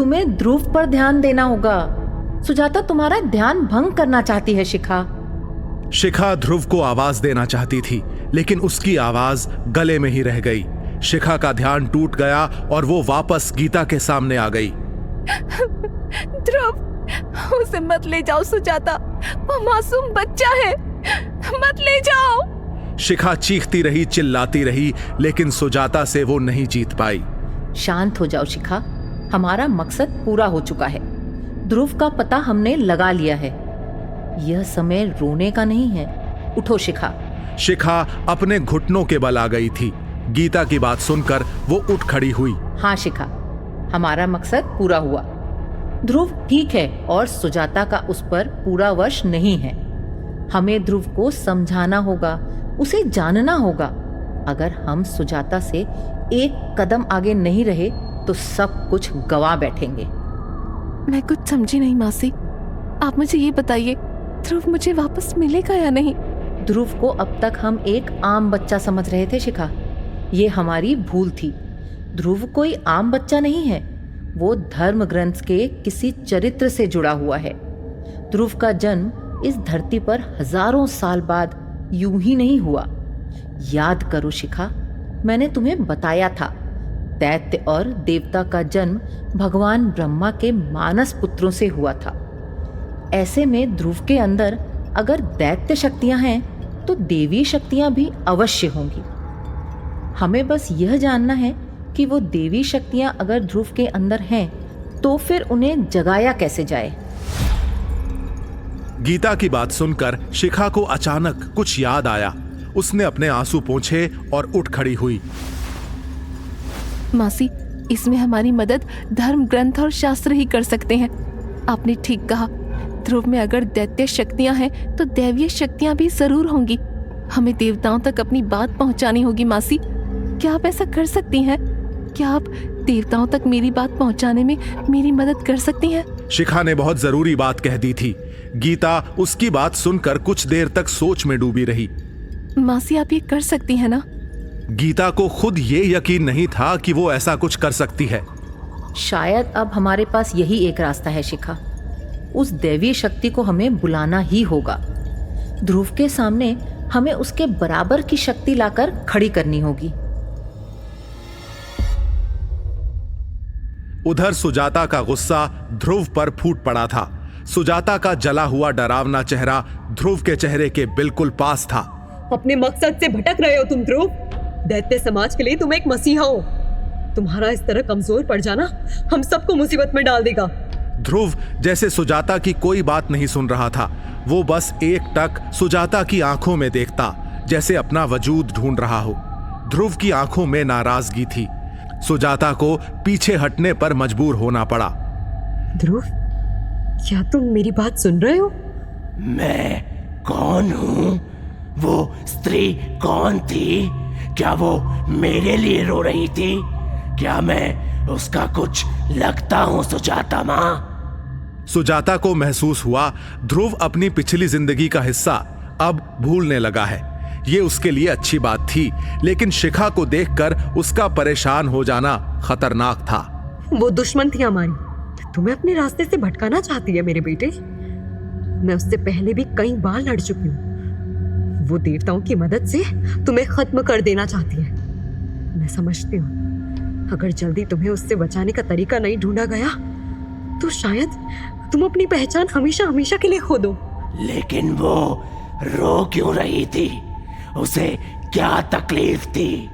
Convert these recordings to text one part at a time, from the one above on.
तुम्हें ध्रुव पर ध्यान देना होगा। सुजाता तुम्हारा ध्यान भंग करना चाहती है शिखा। शिखा ध्रुव को आवाज देना चाहती थी, लेकिन उसकी आवाज गले में ही रह गई। शिखा का ध्यान टूट गया और वो वापस गीता के सामने आ गई। ध्रुव, उसे मत ले जाओ सुजाता, वो मासूम बच्चा है, मत ले जाओ। शिखा चीखती रही, चिल्लाती रही, लेकिन सुजाता से वो नहीं जीत पाई। शांत हो जाओ शिखा, हमारा मकसद पूरा हो चुका है। ध्रुव का पता हमने लगा लिया है। यह समय रोने का नहीं है। उठो शिखा। शिखा अपने घुटनों के बल आ गई थी। गीता की बात सुनकर वो उठ खड़ी हुई। हाँ शिखा, हमारा मकसद पूरा हुआ। ध्रुव ठीक है और सुजाता का उस पर पूरा वश नहीं है। हमें ध्रुव को समझाना होगा, उसे जानना होगा। अगर हम सुजाता से एक कदम आगे नहीं रहे तो सब कुछ गवा बैठेंगे। मैं कुछ समझी नहीं मासी, आप मुझे ये बताइए, ध्रुव मुझे वापस मिलेगा या नहीं? ध्रुव को अब तक हम एक आम बच्चा समझ रहे थे शिखा, ये हमारी भूल थी। ध्रुव कोई आम बच्चा नहीं है, वो धर्म ग्रंथ के किसी चरित्र से जुड़ा हुआ है। ध्रुव का जन्म इस धरती पर हजारों साल बाद यूं ही नहीं हुआ। याद करो शिखा, मैंने तुम्हें बताया था, दैत्य और देवता का जन्म भगवान ब्रह्मा के मानस पुत्रों से हुआ था। ऐसे में ध्रुव के अंदर अगर दैत्य शक्तियां हैं तो देवी शक्तियां भी अवश्य होंगी। हमें बस यह जानना है कि वो देवी शक्तियां अगर ध्रुव के अंदर हैं तो फिर उन्हें जगाया कैसे जाए। गीता की बात सुनकर शिखा को अचानक कुछ याद आया। उसने अपने आंसू पोंछे और उठ खड़ी हुई। मासी, इसमें हमारी मदद धर्म ग्रंथ और शास्त्र ही कर सकते हैं। आपने ठीक कहा, ध्रुव में अगर दैत्य शक्तियां हैं तो दैवीय शक्तियां भी जरूर होंगी। हमें देवताओं तक अपनी बात पहुंचानी होगी। मासी, क्या आप ऐसा कर सकती हैं? क्या आप देवताओं तक मेरी बात पहुंचाने में मेरी मदद कर सकती हैं? शिखा ने बहुत जरूरी बात कह दी थी। गीता उसकी बात सुनकर कुछ देर तक सोच में डूबी रही। मासी, आप ये कर सकती हैं ना? गीता को खुद ये यकीन नहीं था कि वो ऐसा कुछ कर सकती है। शायद अब हमारे पास यही एक रास्ता है शिखा। उस दैवीय शक्ति को हमें बुलाना ही होगा। ध्रुव के सामने हमें उसके बराबर की शक्ति लाकर खड़ी करनी होगी। उधर सुजाता का गुस्सा ध्रुव पर फूट पड़ा था। सुजाता का जला हुआ डरावना चेहरा ध्रुव के चेहरे के बिल्कुल पास था। अपने मकसद से भटक रहे हो तुम ध्रुव। दैत्य समाज के लिए तुम एक मसीहा हो। तुम्हारा इस तरह कमजोर पड़ जाना हम सबको मुसीबत में डाल देगा। ध्रुव जैसे सुजाता की कोई बात नहीं सुन रहा था। वो बस एकटक सुजाता की आंखों में देखता, जैसे अपना वजूद ढूंढ रहा हो। ध्रुव की आंखों में नाराजगी थी। सुजाता को पीछे हटने पर मजबूर होना पड़ा। ध्रुव, क्या तुम मेरी बात सुन रहे हो? मैं कौन हूँ? वो स्त्री कौन थी? क्या वो मेरे लिए रो रही थी? क्या मैं उसका कुछ लगता हूँ सुजाता माँ? सुजाता को महसूस हुआ ध्रुव अपनी पिछली जिंदगी का हिस्सा अब भूलने लगा है। ये उसके लिए अच्छी बात थी, लेकिन शिखा को देखकर उसका परेशान हो जाना खतरनाक था। वो दुश्मन थी हमारी, तुम्हें अपने रास्ते से भटकाना चाहती है मेरे बेटे। मैं उससे पहले भी कई बार लड़ चुकी हूँ। वो देवताओं की मदद से तुम्हें खत्म कर देना चाहती है। मैं समझती हूँ अगर जल्दी तुम्हें उससे बचाने का तरीका नहीं ढूंढा गया तो शायद तुम अपनी पहचान हमेशा हमेशा के लिए खो दो। लेकिन वो रो क्यों रही थी? उसे क्या तकलीफ थी?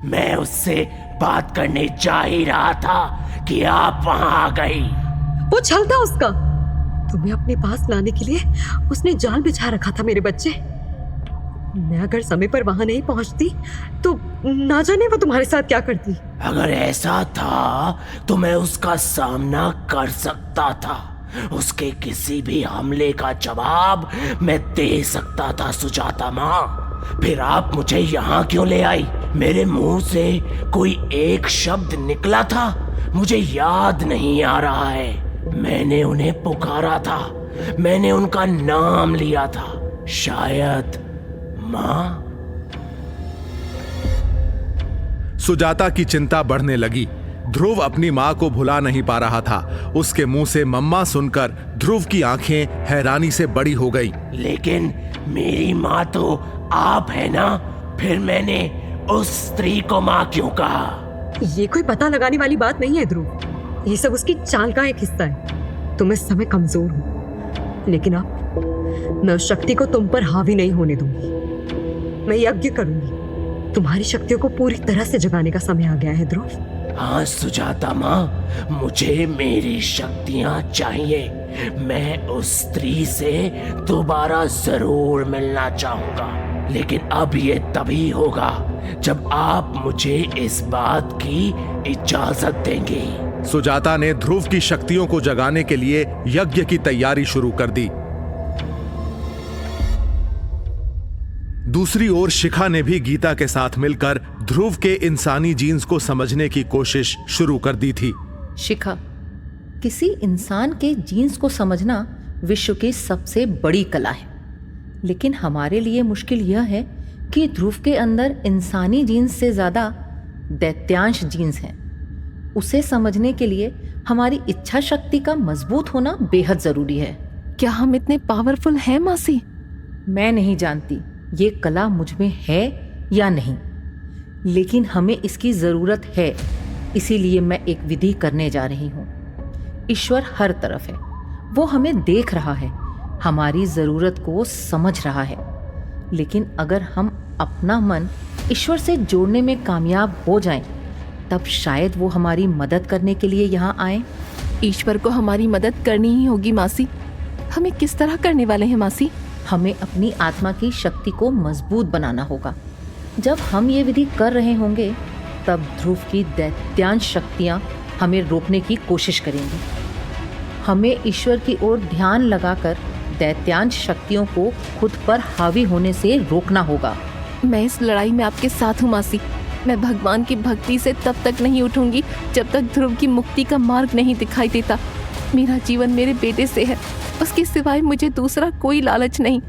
मैं उससे बात करने जा ही रहा था कि आप वहां आ गई। वो छल था उसका। तुम्हें अपने पास लाने के लिए उसने जाल बिछा रखा था मेरे बच्चे। मैं अगर समय पर वहां नहीं पहुंचती तो ना जाने वो तुम्हारे साथ क्या करती। अगर ऐसा था तो मैं उसका सामना कर सकता था। उसके किसी भी हमले का जवाब मैं दे सकता था सुजाता माँ। फिर आप मुझे यहाँ क्यों ले आई? मेरे मुंह से कोई एक शब्द निकला था? मुझे याद नहीं आ रहा है। मैंने उन्हें पुकारा था, मैंने उनका नाम लिया था। शायद माँ। सुजाता की चिंता बढ़ने लगी। ध्रुव अपनी माँ को भुला नहीं पा रहा था। उसके मुंह से मम्मा सुनकर ध्रुव की आंखें हैरानी से बड़ी हो गई। लेकिन मेरी माँ तो आप है ना, फिर मैंने उस स्त्री को माँ क्यों कहा? ये कोई पता लगाने वाली बात नहीं है ध्रुव, ये सब उसकी चाल का एक हिस्सा है। तुम इस समय कमजोर हो, लेकिन अब मैं उस शक्ति को तुम पर हावी नहीं होने दूंगी। मैं यज्ञ करूंगी। तुम्हारी शक्तियों को पूरी तरह से जगाने का समय आ गया है ध्रुव। हाँ सुजाता माँ, मुझे मेरी शक्तियाँ चाहिए। मैं उस स्त्री से दोबारा जरूर मिलना चाहूंगा, लेकिन अब ये तभी होगा जब आप मुझे इस बात की इजाजत देंगे। सुजाता ने ध्रुव की शक्तियों को जगाने के लिए यज्ञ की तैयारी शुरू कर दी। दूसरी ओर शिखा ने भी गीता के साथ मिलकर ध्रुव के इंसानी जीन्स को समझने की कोशिश शुरू कर दी थी। शिखा, किसी इंसान के जीन्स को समझना विश्व की सबसे बड़ी कला है, लेकिन हमारे लिए मुश्किल यह है कि ध्रुव के अंदर इंसानी जीन्स से ज्यादा दैत्यांश जीन्स हैं। उसे समझने के लिए हमारी इच्छा शक्ति का मजबूत होना बेहद जरूरी है। क्या हम इतने पावरफुल हैं मासी? मैं नहीं जानती ये कला मुझ में है या नहीं, लेकिन हमें इसकी जरूरत है। इसीलिए मैं एक विधि करने जा रही हूँ। ईश्वर हर तरफ है, वो हमें देख रहा है, हमारी जरूरत को समझ रहा है। लेकिन अगर हम अपना मन ईश्वर से जोड़ने में कामयाब हो जाएं, तब शायद वो हमारी मदद करने के लिए यहाँ आए। ईश्वर को हमारी मदद करनी ही होगी मासी। हमें किस तरह करने वाले हैं मासी? हमें अपनी आत्मा की शक्ति को मजबूत बनाना होगा। जब हम ये विधि कर रहे होंगे, तब ध्रुव की दैत्यांश शक्तियाँ हमें रोकने की कोशिश करेंगी। हमें ईश्वर की ओर ध्यान लगाकर दैत्यांश शक्तियों को खुद पर हावी होने से रोकना होगा। मैं इस लड़ाई में आपके साथ हूँ मासी। मैं भगवान की भक्ति से तब तक नहीं उठूंगी जब तक ध्रुव की मुक्ति का मार्ग नहीं दिखाई देता। मेरा जीवन मेरे बेटे से है, उसके सिवाय मुझे दूसरा कोई लालच नहीं।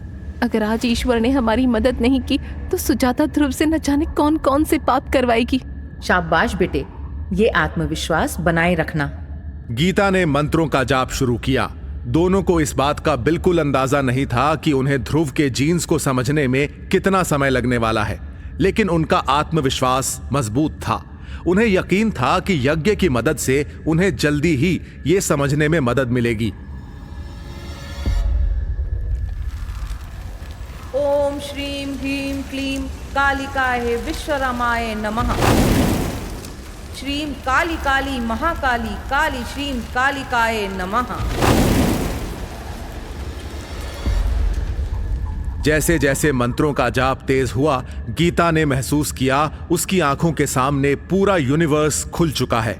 अगर आज ईश्वर ने हमारी मदद नहीं की तो सुजाता ध्रुव से न जाने कौन कौन से पाप करवाएगी। शाबाश बेटे, ये आत्मविश्वास बनाए रखना। गीता ने मंत्रों का जाप शुरू किया। दोनों को इस बात का बिल्कुल अंदाजा नहीं था कि उन्हें ध्रुव के जीन्स को समझने में कितना समय लगने वाला है, लेकिन उनका आत्मविश्वास मजबूत था। उन्हें यकीन था कि यज्ञ की मदद से उन्हें जल्दी ही ये समझने में मदद मिलेगी। ओम श्रीं ह्रीं क्लीं कालिकाय विश्वरामाय नमः। श्रीं काली काली महाकाली काली श्रीं कालिकाय नमः। जैसे जैसे मंत्रों का जाप तेज हुआ, गीता ने महसूस किया उसकी आंखों के सामने पूरा यूनिवर्स खुल चुका है।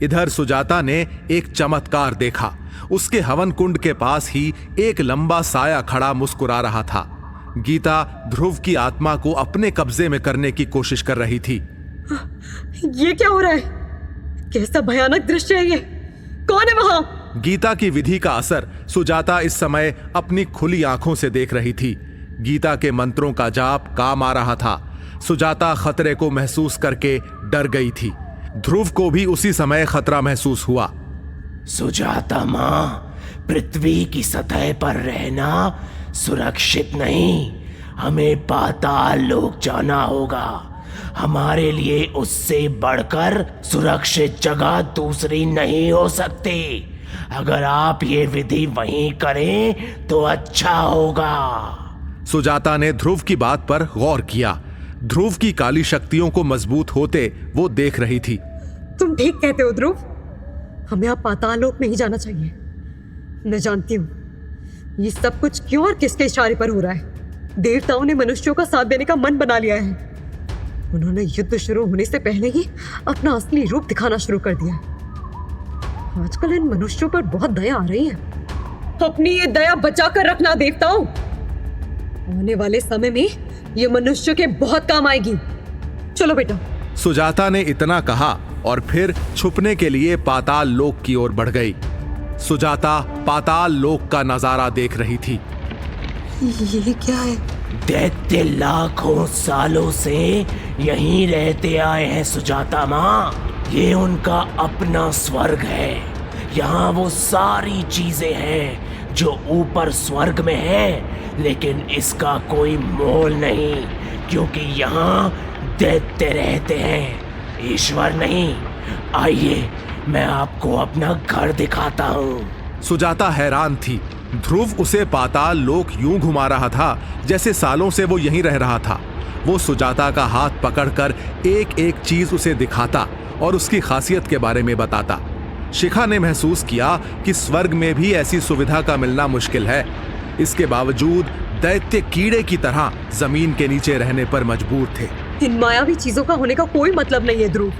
इधर सुजाता ने एक चमत्कार देखा। उसके हवन कुंड के पास ही एक लंबा साया खड़ा मुस्कुरा रहा था। गीता ध्रुव की आत्मा को अपने कब्जे में करने की कोशिश कर रही थी। ये क्या हो रहा है? कैसा भयानक दृश्य है ये? कौन है वहां? गीता की विधि का असर सुजाता इस समय अपनी खुली आंखों से देख रही थी। गीता के मंत्रों का जाप काम आ रहा था। सुजाता खतरे को महसूस करके डर गई थी। ध्रुव को भी उसी समय खतरा महसूस हुआ। सुजाता माँ, पृथ्वी की सतह पर रहना सुरक्षित नहीं। हमें पाताल लोक जाना होगा। हमारे लिए उससे बढ़कर सुरक्षित जगह दूसरी नहीं हो सकती। अगर आप ये विधि वहीं करें तो अच्छा होगा। सुजाता ने ध्रुव की बात पर गौर किया। ध्रुव की काली शक्तियों को मजबूत होते वो देख रही थी। तुम ठीक कहते हो ध्रुव, हमें अब पाताल लोक नहीं जाना चाहिए। मैं जानती हूँ ये सब कुछ क्यों और किसके इशारे पर हो रहा है। देवताओं ने मनुष्यों का साथ देने का मन बना लिया है। उन्होंने युद्ध शुरू होने से पहले ही अपना असली रूप दिखाना शुरू कर दिया है। आजकल इन मनुष्यों पर बहुत दया आ रही है। अपनी ये दया बचा कर रखना देवताओं। आने वाले समय में ये मनुष्य के बहुत काम आएगी। चलो बेटा। सुजाता ने इतना कहा और फिर छुपने के लिए पाताल लोक की ओर बढ़ गई। सुजाता पाताल लोक का नजारा देख रही थी। ये क्या है? दैत्य लाखों सालों से यहीं रहते आए हैं सुजाता माँ। ये उनका अपना स्वर्ग है। यहाँ वो सारी चीजें हैं जो ऊपर स्वर्ग में है, लेकिन इसका कोई मोल नहीं, क्योंकि यहाँ दैत्य रहते हैं, ईश्वर नहीं। आइए मैं आपको अपना घर दिखाता हूँ। सुजाता हैरान थी। ध्रुव उसे पाताल लोक यूं घुमा रहा था जैसे सालों से वो यहीं रह रहा था। वो सुजाता का हाथ पकड़कर एक एक चीज उसे दिखाता और उसकी खासियत के बारे में बताता। शिखा ने महसूस किया कि स्वर्ग में भी ऐसी सुविधा का मिलना मुश्किल है। इसके बावजूद दैत्य कीड़े की तरह जमीन के नीचे रहने पर मजबूर थे। इन मायावी चीजों का होने का कोई मतलब नहीं है ध्रुव,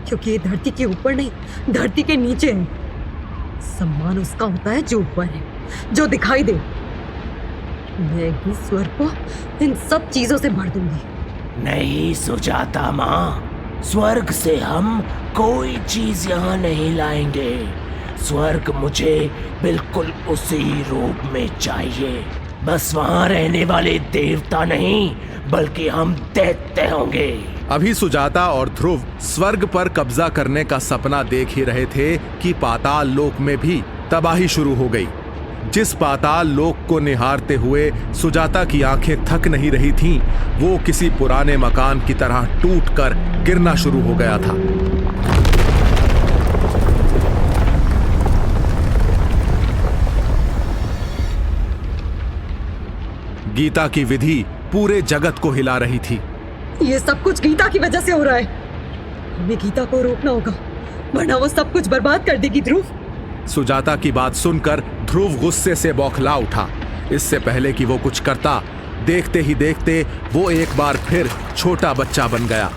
क्योंकि ये धरती के ऊपर नहीं, धरती के नीचे है। सम्मान उसका होता है जो ऊपर है, जो दिखाई दे। मैं ही स्वर्ग को इन सब चीजों से भर दूंगी। नहीं सुजाता माँ, स्वर्ग से हम कोई चीज यहाँ नहीं लाएंगे। स्वर्ग मुझे बिल्कुल उसी रूप में चाहिए। बस वहाँ रहने वाले देवता नहीं, बल्कि हम दैत्य होंगे। अभी सुजाता और ध्रुव स्वर्ग पर कब्जा करने का सपना देख ही रहे थे कि पाताल लोक में भी तबाही शुरू हो गई। जिस पाताल लोक को निहारते हुए सुजाता की आंखें थक नहीं रही थीं, वो किसी पुराने मकान की तरह टूटकर गिरना शुरू हो गया था। गीता की विधि पूरे जगत को हिला रही थी। ये सब कुछ गीता की वजह से हो रहा है। हमें गीता को रोकना होगा, वरना वो सब कुछ बर्बाद कर देगी। ध्रुव, सुजाता की बात सुनकर ध्रुव गुस्से से बौखला उठा। इससे पहले कि वो कुछ करता, देखते ही देखते वो एक बार फिर छोटा बच्चा बन गया।